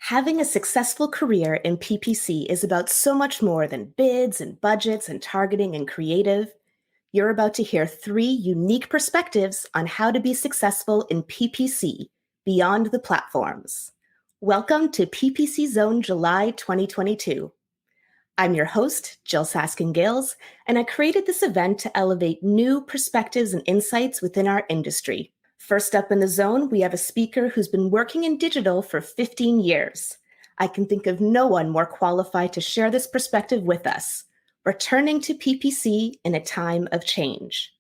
Having a successful career in PPC is about so much more than bids and budgets and targeting and creative. You're about to hear 3 unique perspectives on how to be successful in PPC beyond the platforms. Welcome to ppc.zone July 2022. I'm your host, Jill Saskin-Gales, and I created this event to elevate new perspectives and insights within our industry. First up in the zone, we have a speaker who's been working in digital for 15 years. I can think of no one more qualified to share this perspective with us, returning to PPC in a time of change.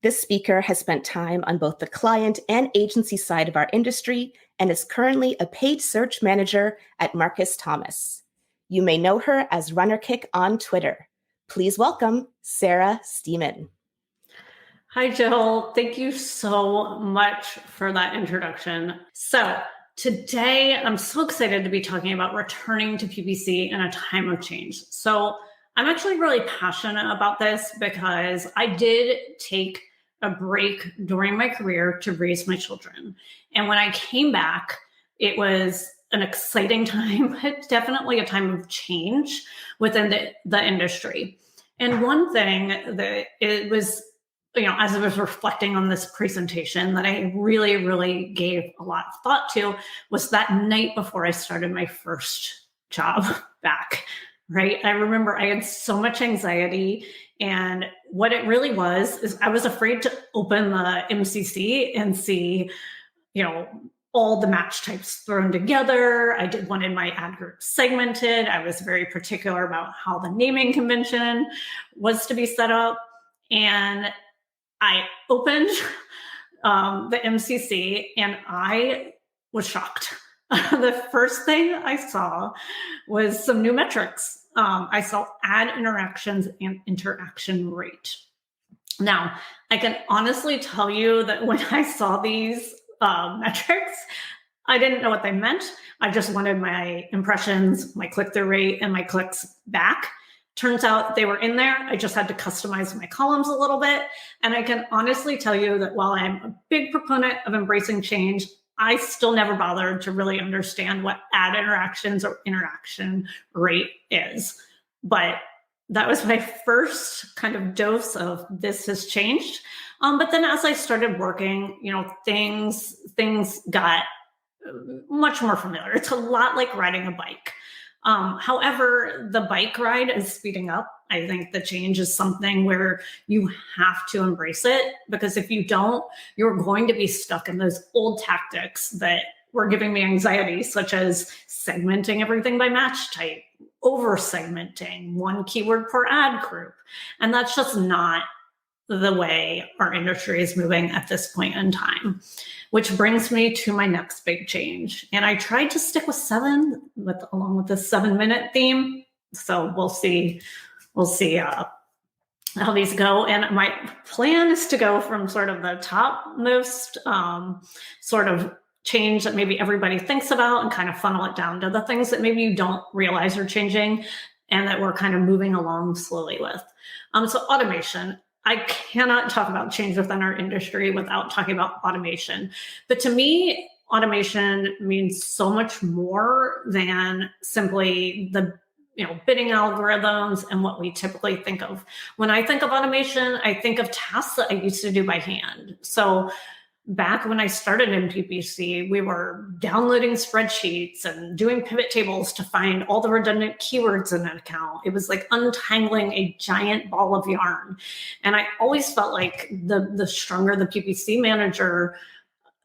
This speaker has spent time on both the client and agency side of our industry and is currently a paid search manager at Marcus Thomas. You may know her as RunnerKick on Twitter. Please welcome Sarah Stemen. Hi, Jill. Thank you so much for that introduction. So today I'm so excited to be talking about returning to PPC in a time of change. So I'm actually really passionate about this because I did take a break during my career to raise my children. And when I came back, it was an exciting time, but definitely a time of change within the industry. And one thing that it was, as I was reflecting on this presentation that I really gave a lot of thought to was that night before I started my first job back, right? I remember I had so much anxiety, and what it really was is I was afraid to open the MCC and see, all the match types thrown together. I wanted my ad group segmented. I was very particular about how the naming convention was to be set up. And I opened the MCC and I was shocked. The first thing I saw was some new metrics. I saw ad interactions and interaction rate. Now, I can honestly tell you that when I saw these metrics, I didn't know what they meant. I just wanted my impressions, my click-through rate, and my clicks back. Turns out they were in there. I just had to customize my columns a little bit. And I can honestly tell you that while I'm a big proponent of embracing change, I still never bothered to really understand what ad interactions or interaction rate is. But that was my first kind of dose of this has changed. But then as I started working, things got much more familiar. It's a lot like riding a bike. However, the bike ride is speeding up. I think the change is something where you have to embrace it, because if you don't, you're going to be stuck in those old tactics that were giving me anxiety, such as segmenting everything by match type, over segmenting, one keyword per ad group. And that's just not the way our industry is moving at this point in time, which brings me to my next big change. And I tried to stick with 7 along with the 7-minute theme. So we'll see how these go. And my plan is to go from sort of the topmost sort of change that maybe everybody thinks about and kind of funnel it down to the things that maybe you don't realize are changing and that we're kind of moving along slowly with. So automation. I cannot talk about change within our industry without talking about automation. But to me, automation means so much more than simply the bidding algorithms and what we typically think of. When I think of automation, I think of tasks that I used to do by hand. So back when I started in PPC, we were downloading spreadsheets and doing pivot tables to find all the redundant keywords in an account. It was like untangling a giant ball of yarn. And I always felt like the stronger the PPC manager,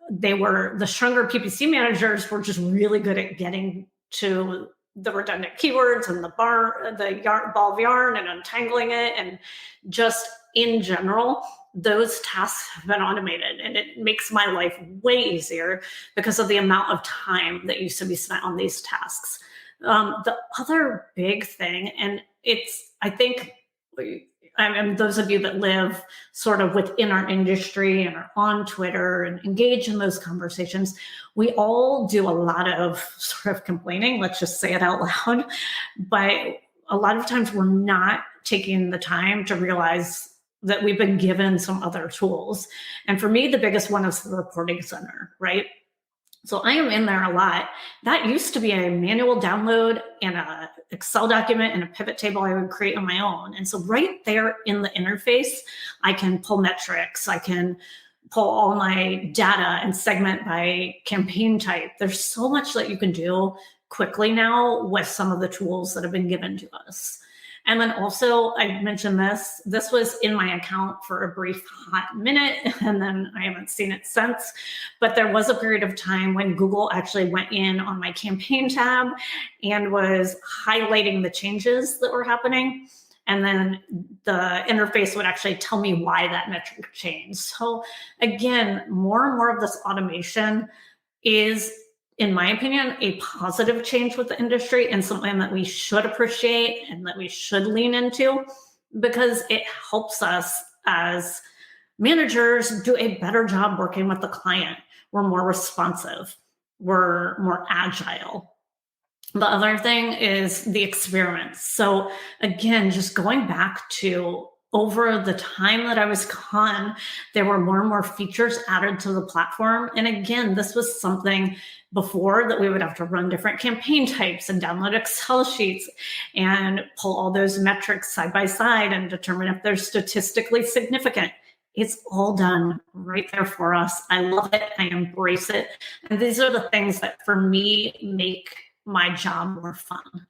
the stronger PPC managers were just really good at getting to the redundant keywords and the ball of yarn and untangling it. And just in general, those tasks have been automated, and it makes my life way easier because of the amount of time that used to be spent on these tasks. The other big thing, and I think those of you that live sort of within our industry and are on Twitter and engage in those conversations, we all do a lot of sort of complaining, let's just say it out loud, but a lot of times we're not taking the time to realize that we've been given some other tools. And for me, the biggest one is the reporting center, right? So I am in there a lot. That used to be a manual download and a Excel document and a pivot table I would create on my own. And so right there in the interface, I can pull metrics. I can pull all my data and segment by campaign type. There's so much that you can do quickly now with some of the tools that have been given to us. And then also, I mentioned this was in my account for a brief hot minute, and then I haven't seen it since. But there was a period of time when Google actually went in on my campaign tab and was highlighting the changes that were happening. And then the interface would actually tell me why that metric changed. So again, more and more of this automation is, in my opinion, a positive change with the industry and something that we should appreciate and that we should lean into, because it helps us as managers do a better job working with the client. We're more responsive. We're more agile. The other thing is the experiments. So again, just going back to over the time that I was gone, there were more and more features added to the platform. And again, this was something before that we would have to run different campaign types and download Excel sheets and pull all those metrics side by side and determine if they're statistically significant. It's all done right there for us. I love it. I embrace it. And these are the things that for me make my job more fun.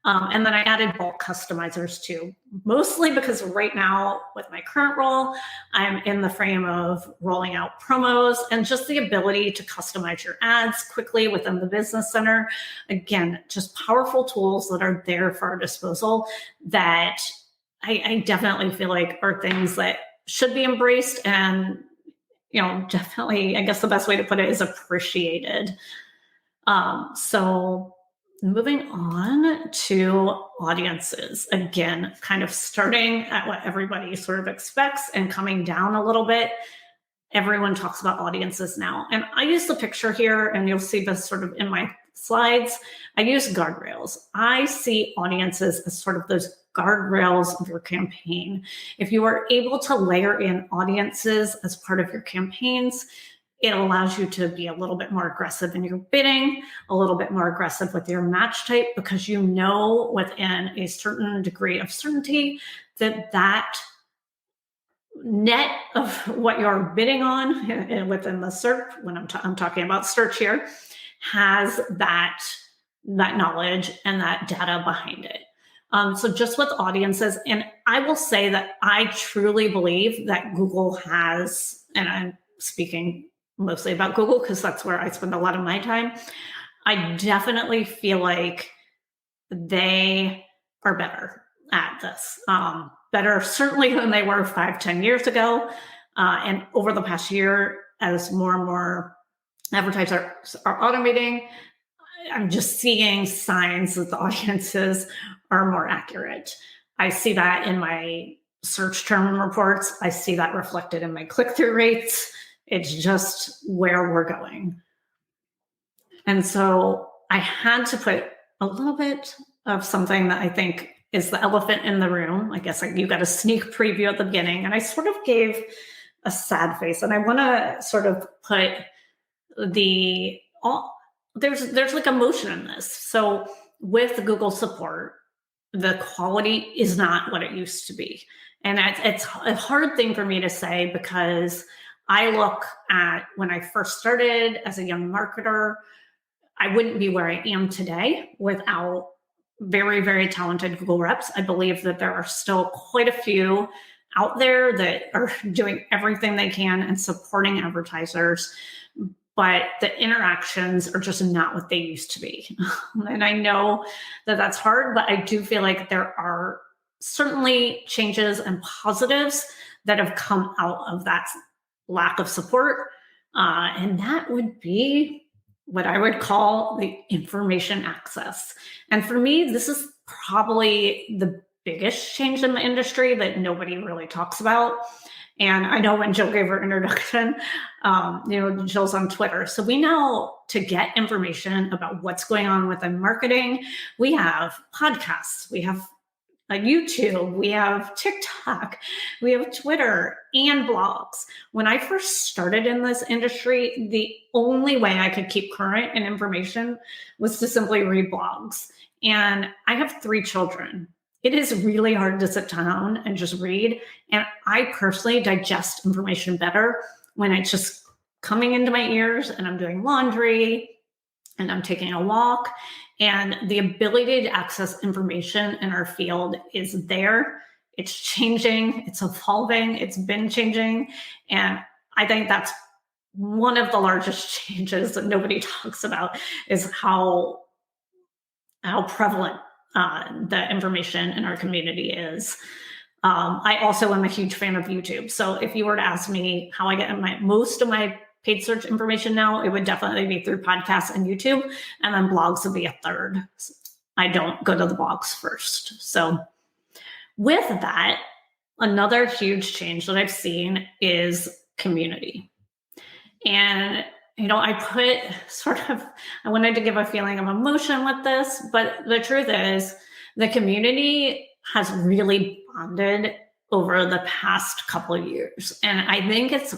And then I added bulk customizers too, mostly because right now with my current role, I'm in the frame of rolling out promos and just the ability to customize your ads quickly within the business center. Again, just powerful tools that are there for our disposal that I definitely feel like are things that should be embraced and, definitely, I guess the best way to put it is appreciated. So moving on to audiences, again, kind of starting at what everybody sort of expects and coming down a little bit. Everyone talks about audiences now. And I use the picture here, and you'll see this sort of in my slides. I use guardrails. I see audiences as sort of those guardrails of your campaign. If you are able to layer in audiences as part of your campaigns, it allows you to be a little bit more aggressive in your bidding, a little bit more aggressive with your match type, because you know within a certain degree of certainty that net of what you're bidding on within the search, when I'm talking about search here, has that knowledge and that data behind it. So just with audiences, and I will say that I truly believe that Google has, and I'm speaking mostly about Google because that's where I spend a lot of my time. I definitely feel like they are better at this. Better certainly than they were 5-10 years ago. And over the past year, as more and more advertisers are automating, I'm just seeing signs that the audiences are more accurate. I see that in my search term reports. I see that reflected in my click-through rates. It's just where we're going. And so I had to put a little bit of something that I think is the elephant in the room. I guess you got a sneak preview at the beginning, and I sort of gave a sad face. And I want to sort of put there's like emotion in this. So with Google support, the quality is not what it used to be. And it's a hard thing for me to say, because I look at when I first started as a young marketer, I wouldn't be where I am today without very, very talented Google reps. I believe that there are still quite a few out there that are doing everything they can and supporting advertisers, but the interactions are just not what they used to be. And I know that that's hard, but I do feel like there are certainly changes and positives that have come out of that lack of support. And that would be what I would call the information access. And for me, this is probably the biggest change in the industry that nobody really talks about. And I know when Jill gave her introduction, Jill's on Twitter. So we know to get information about what's going on within marketing, we have podcasts, we have YouTube, we have TikTok, we have Twitter and blogs. When I first started in this industry, the only way I could keep current in information was to simply read blogs. And I have 3 children. It is really hard to sit down and just read. And I personally digest information better when it's just coming into my ears and I'm doing laundry and I'm taking a walk. And the ability to access information in our field is there. It's changing, it's evolving, it's been changing. And I think that's one of the largest changes that nobody talks about is how prevalent the information in our community is. I also am a huge fan of YouTube. So if you were to ask me how I get most of my paid search information now, it would definitely be through podcasts and YouTube, and then blogs would be a third. I don't go to the blogs first. So with that, another huge change that I've seen is community. And, I wanted to give a feeling of emotion with this, but the truth is the community has really bonded over the past couple of years. And I think it's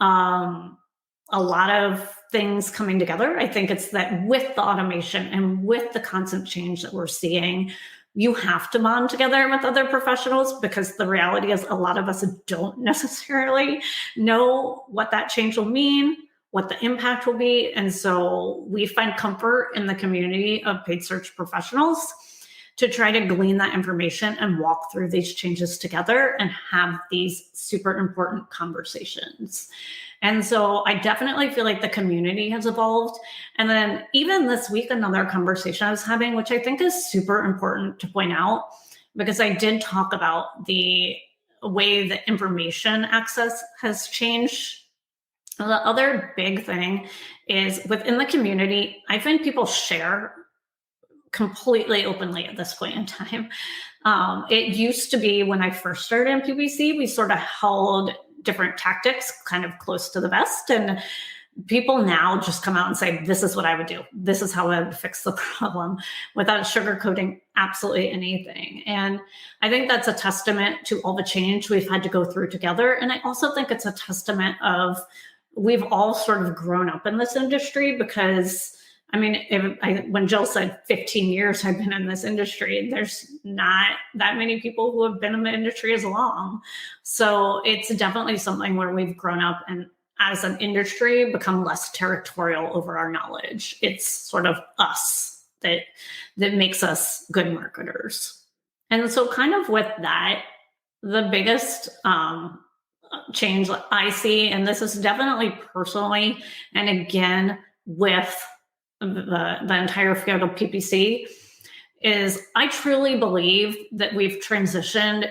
a lot of things coming together. I think it's that with the automation and with the constant change that we're seeing, you have to bond together with other professionals because the reality is a lot of us don't necessarily know what that change will mean, what the impact will be. And so we find comfort in the community of paid search professionals to try to glean that information and walk through these changes together and have these super important conversations. And so I definitely feel like the community has evolved. And then even this week, another conversation I was having, which I think is super important to point out, because I did talk about the way that information access has changed. The other big thing is within the community, I find people share completely openly at this point in time. It used to be when I first started in PPC, we sort of held different tactics kind of close to the vest. And people now just come out and say, this is what I would do. This is how I would fix the problem without sugarcoating absolutely anything. And I think that's a testament to all the change we've had to go through together. And I also think it's a testament of we've all sort of grown up in this industry because when Jill said 15 years I've been in this industry, there's not that many people who have been in the industry as long. So it's definitely something where we've grown up and as an industry become less territorial over our knowledge. It's sort of us that makes us good marketers. And so kind of with that, the biggest change that I see, and this is definitely personally, and again, with the entire field of PPC, is I truly believe that we've transitioned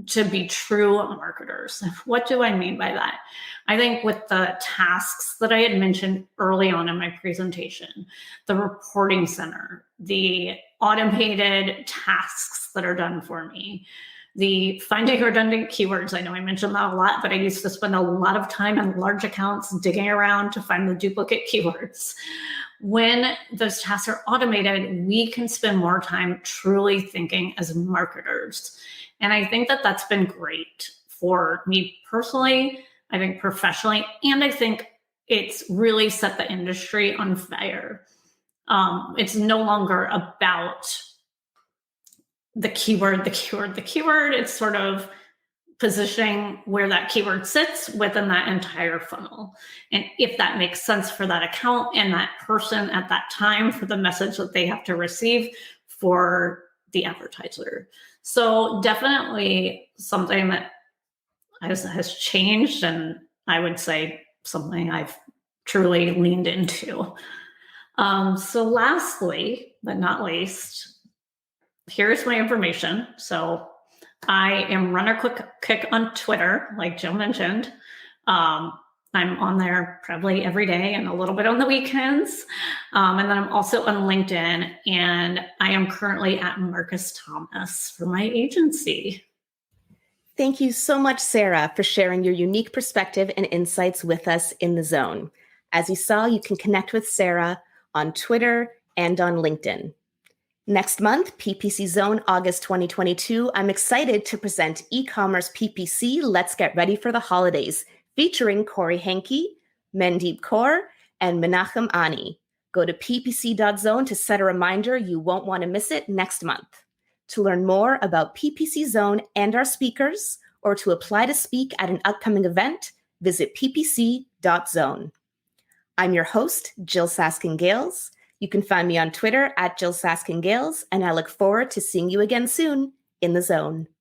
to be true marketers. What do I mean by that? I think with the tasks that I had mentioned early on in my presentation, the reporting center, the automated tasks that are done for me, the finding redundant keywords. I know I mentioned that a lot, but I used to spend a lot of time in large accounts digging around to find the duplicate keywords. When those tasks are automated, we can spend more time truly thinking as marketers. And I think that that's been great for me personally, I think professionally, and I think it's really set the industry on fire. It's no longer about the keyword. It's sort of positioning where that keyword sits within that entire funnel. And if that makes sense for that account and that person at that time for the message that they have to receive for the advertiser. So definitely something that has changed, and I would say something I've truly leaned into. So lastly, but not least, here's my information. So I am Runner Quick Kick on Twitter, like Jill mentioned. I'm on there probably every day and a little bit on the weekends. And then I'm also on LinkedIn, and I am currently at Marcus Thomas for my agency. Thank you so much, Sarah, for sharing your unique perspective and insights with us in the zone. As you saw, you can connect with Sarah on Twitter and on LinkedIn. Next month, PPC Zone August 2022, I'm excited to present e-commerce PPC Let's Get Ready for the Holidays, featuring Corey Henke, Mandeep Kaur, and Menachem Ani. Go to ppc.zone to set a reminder. You won't want to miss it next month. To learn more about PPC Zone and our speakers, or to apply to speak at an upcoming event, visit ppc.zone. I'm your host, Jill Saskin-Gales. You can find me on Twitter at Jill Saskin-Gales, and I look forward to seeing you again soon in the zone.